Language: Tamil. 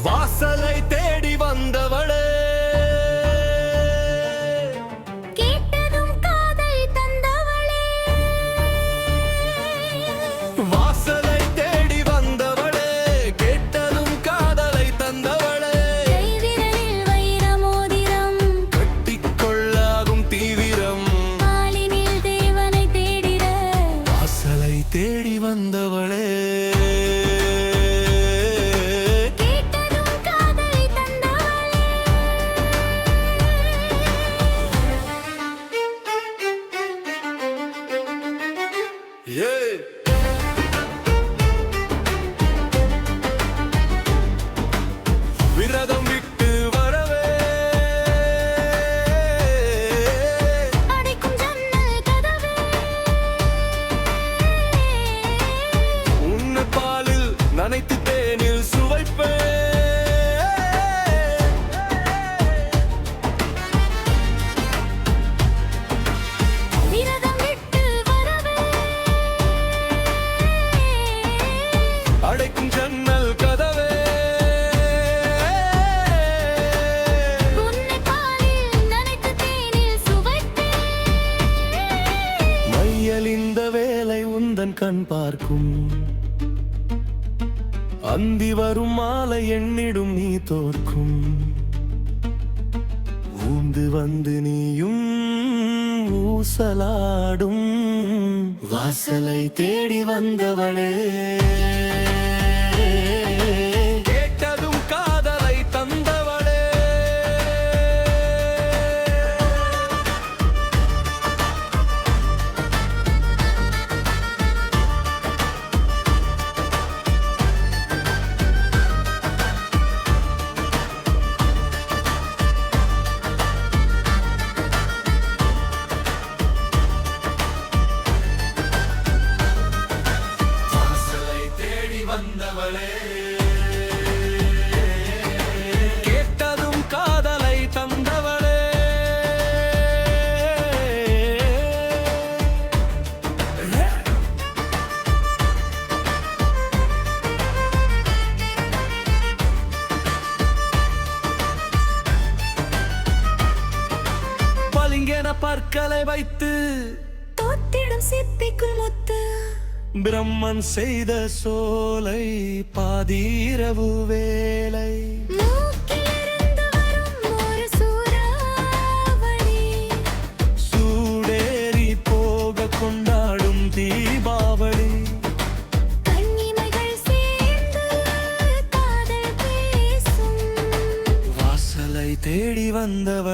வாசலை தேடி வந்தவளே, கேட்டதும் காதல் தந்தவளே. வாசலை தேடி வந்தவளே, கேட்டதும் காதலை தந்தவளே. கைவிரலில் வைர மோதிரம், கட்டிக்கொள்ளாகும் தீவிரம், பாலினில் தேவனை தேடிட. வாசலை தேடி வந்தவளே. விரதம் விட்டு வரவே, அடைக்கும் ஜன்னல் கதவே. உன்னை பாலில் நனைத்து தேனில் சுவைப்பே. விரதம் விட்டு வரவே, அடைக்கும் ஜன்னல் கதவே. உன்னை பாலில் நனைத்து தேனில் சுவைத்தேன். மையல் இந்த வேலை உந்தன் கண் பார்க்கும், அந்தி வரும் மாலை எண்ணிடும் நீ தோற்கும். ஊந்து வந்து நீயும் ஊசலாடும், வாசலை தேடி வந்தவளே. கேட்டதும் காதலை தந்தவளே. வந்தவளே, கேட்டதும் காதலை தந்தவளே. பளிங்கென பற்களை வைத்து தோத்திடும் சிப்பிக்குள் முத்து, பிரம்மன் செய்த சோலை பாதீரவு வேலை. மூக்கிலிருந்து வரும் ஒரு சூறாவளி, சூடேறி போக கொண்டாடும் தீபாவளி. கண்ணிமைகள் சேர்ந்து காதல் பேசும். வாசலை தேடி வந்தவள்